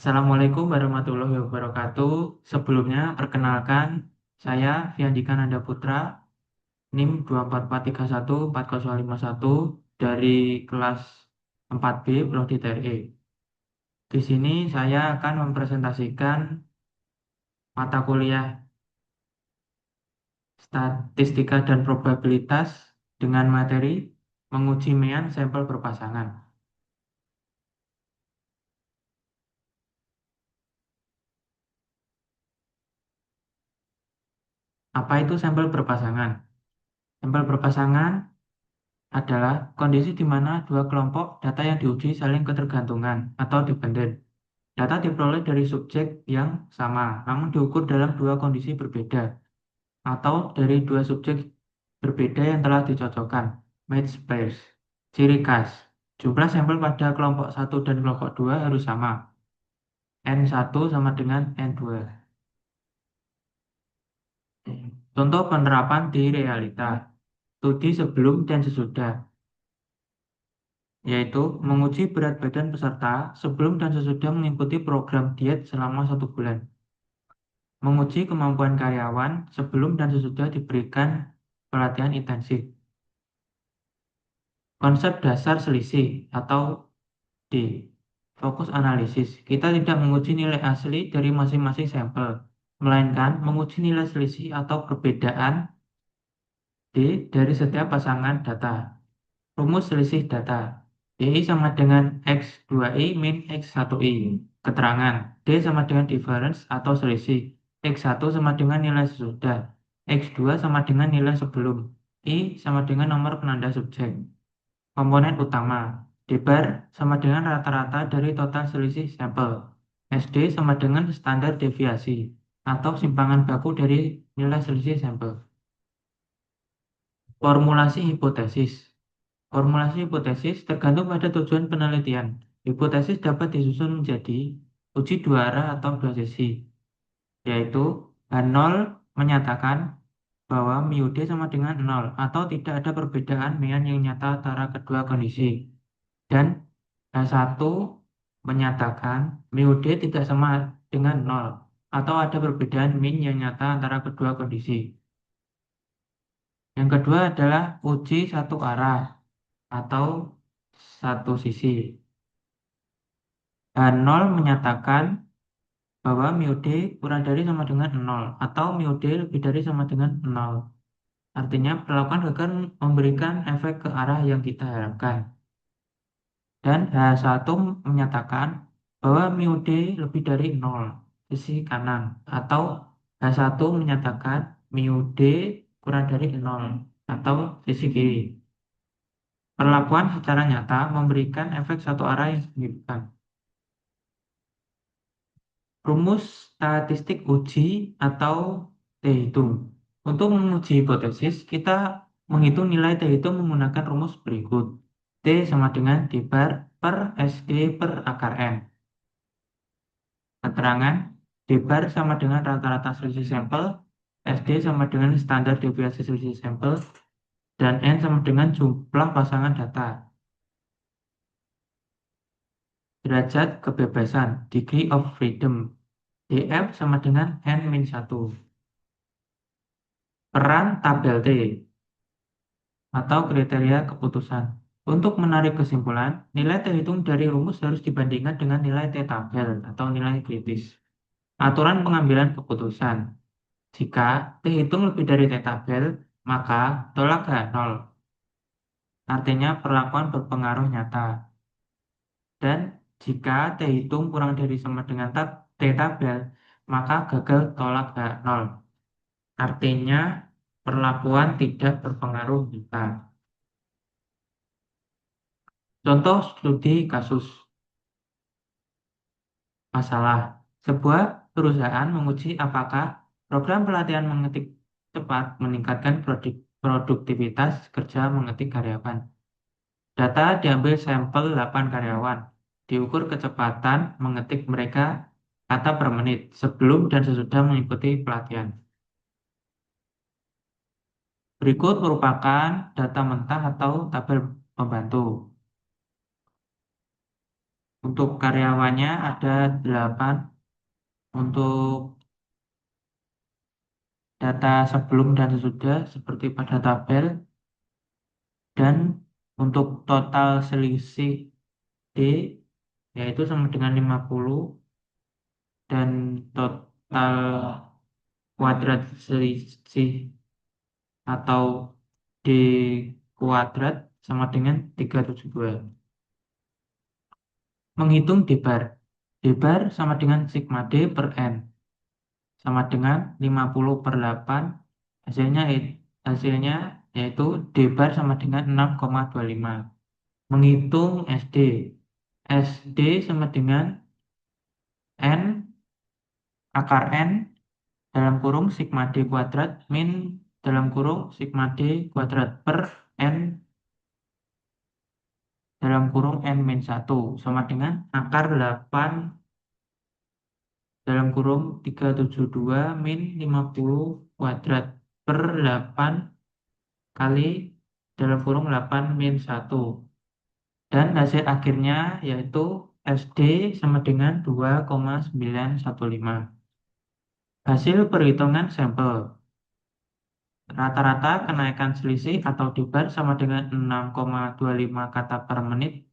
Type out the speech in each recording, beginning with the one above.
Assalamualaikum warahmatullahi wabarakatuh. Sebelumnya, perkenalkan, saya Fiandika Nanda Putra, NIM 244314051 dari kelas 4B Prodi TRE. Di sini saya akan mempresentasikan mata kuliah Statistika dan Probabilitas dengan materi menguji mean sampel berpasangan. Apa itu sampel berpasangan? Sampel berpasangan adalah kondisi di mana dua kelompok data yang diuji saling ketergantungan atau dependen. Data diperoleh dari subjek yang sama, namun diukur dalam dua kondisi berbeda, atau dari dua subjek berbeda yang telah dicocokkan, match pairs. Ciri khas, jumlah sampel pada kelompok satu dan kelompok 2 harus sama, N1 sama dengan N2. Contoh penerapan di realita, studi sebelum dan sesudah, yaitu menguji berat badan peserta sebelum dan sesudah mengikuti program diet selama 1 bulan, menguji kemampuan karyawan sebelum dan sesudah diberikan pelatihan intensif. Konsep dasar selisih atau D. Fokus analisis. Kita tidak menguji nilai asli dari masing-masing sampel, melainkan menguji nilai selisih atau perbedaan D dari setiap pasangan data. Rumus selisih data. DI sama dengan X2I min X1I. Keterangan. D sama dengan difference atau selisih. X1 sama dengan nilai sesudah. X2 sama dengan nilai sebelum. I sama dengan nomor penanda subjek. Komponen utama. D bar sama dengan rata-rata dari total selisih sampel. SD sama dengan standar deviasi atau simpangan baku dari nilai selisih sampel. Formulasi hipotesis. Formulasi hipotesis tergantung pada tujuan penelitian. Hipotesis dapat disusun menjadi uji dua arah atau dua sisi, yaitu H0 menyatakan bahwa mu D sama dengan 0 atau tidak ada perbedaan mean yang nyata antara kedua kondisi. Dan H1 menyatakan mu D tidak sama dengan 0 atau ada perbedaan min yang nyata antara kedua kondisi. Yang kedua adalah uji satu arah atau satu sisi. H0 menyatakan bahwa mu D kurang dari sama dengan 0 atau mu D lebih dari sama dengan 0. Artinya perlakuan gagal memberikan efek ke arah yang kita harapkan. Dan H1 menyatakan bahwa mu D lebih dari 0, sisi kanan. Atau H1 menyatakan mu D kurang dari 0 atau sisi kiri. Perlakuan secara nyata memberikan efek satu arah yang signifikan. Rumus statistik uji atau T-hitung. Untuk menguji hipotesis, kita menghitung nilai T-hitung menggunakan rumus berikut. T sama dengan D bar per SD per akar N. Keterangan, D bar sama dengan rata-rata selisih sampel, SD sama dengan standar deviasi selisih sampel, dan N sama dengan jumlah pasangan data. Derajat kebebasan, degree of freedom, DF sama dengan N-1. Peran tabel T atau kriteria keputusan. Untuk menarik kesimpulan, nilai terhitung dari rumus harus dibandingkan dengan nilai T tabel atau nilai kritis. Aturan pengambilan keputusan. Jika T hitung lebih dari T tabel, maka tolak H0. Artinya perlakuan berpengaruh nyata. Dan jika T hitung kurang dari sama dengan T tabel, maka gagal tolak H0. Artinya perlakuan tidak berpengaruh nyata. Contoh studi kasus. Masalah. Sebuah perusahaan menguji apakah program pelatihan mengetik cepat meningkatkan produktivitas kerja mengetik karyawan. Data diambil sampel 8 karyawan. Diukur kecepatan mengetik mereka kata per menit sebelum dan sesudah mengikuti pelatihan. Berikut merupakan data mentah atau tabel pembantu. Untuk karyawannya ada 8. Untuk data sebelum dan sesudah seperti pada tabel. Dan untuk total selisih D yaitu sama dengan 50 dan total kuadrat selisih atau D kuadrat sama dengan 372. Menghitung D-bar. D-bar sama dengan sigma D per N sama dengan 50 per 8. Hasilnya, hasilnya yaitu D-bar sama dengan 6,25. Menghitung SD. SD sama dengan N akar N dalam kurung sigma D kuadrat min dalam kurung sigma D kuadrat per N dalam kurung N min 1 sama dengan akar 8 dalam kurung 372 min 50 kuadrat per 8 kali dalam kurung 8 min 1. Dan hasil akhirnya yaitu SD sama dengan 2,915. Hasil perhitungan sampel. Rata-rata kenaikan selisih atau debar sama dengan 6,25 kata per menit.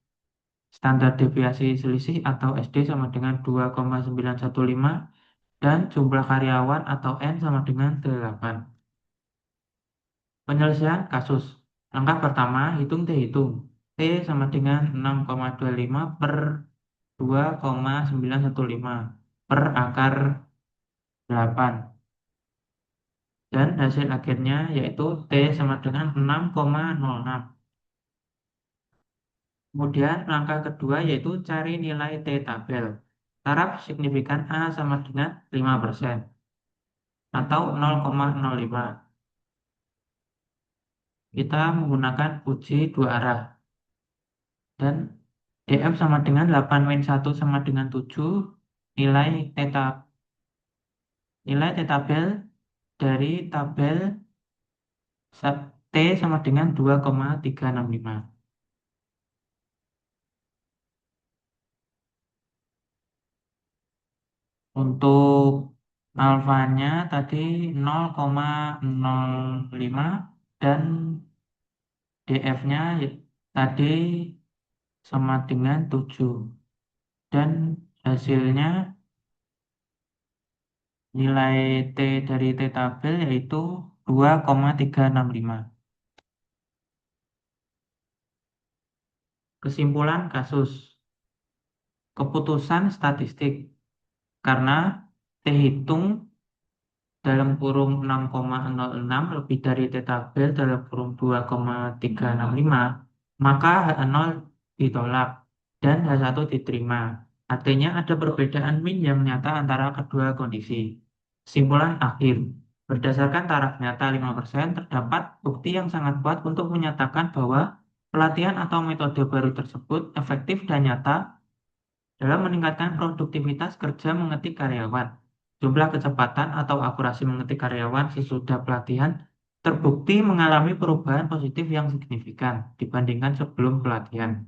Standar deviasi selisih atau SD sama dengan 2,915 dan jumlah karyawan atau N sama dengan 8. Penyelesaian kasus. Langkah pertama, hitung T hitung. T sama dengan 6,25 per 2,915 per akar 8. Dan hasil akhirnya yaitu T sama dengan 6,06. Kemudian langkah kedua yaitu cari nilai T tabel. Taraf signifikan A sama dengan 5% atau 0,05. Kita menggunakan uji dua arah. Dan DF sama dengan 8 min 1 sama dengan 7. Nilai T tabel dari tabel T sama dengan 2,365. Untuk alfanya tadi 0,05 dan DF-nya tadi sama dengan 7. Dan hasilnya nilai T dari T tabel yaitu 2,365. Kesimpulan kasus. Keputusan statistik. Karena T hitung dalam kurung 6,06 lebih dari T tabel dalam kurung 2,365, maka H0 ditolak dan H1 diterima. Artinya ada perbedaan min yang nyata antara kedua kondisi. Kesimpulan akhir. Berdasarkan taraf nyata 5%, terdapat bukti yang sangat kuat untuk menyatakan bahwa pelatihan atau metode baru tersebut efektif dan nyata dalam meningkatkan produktivitas kerja mengetik karyawan. Jumlah kecepatan atau akurasi mengetik karyawan sesudah pelatihan terbukti mengalami perubahan positif yang signifikan dibandingkan sebelum pelatihan.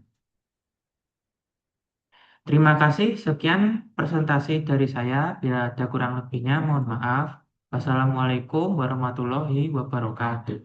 Terima kasih, sekian presentasi dari saya. Bila ada kurang lebihnya, mohon maaf. Wassalamualaikum warahmatullahi wabarakatuh.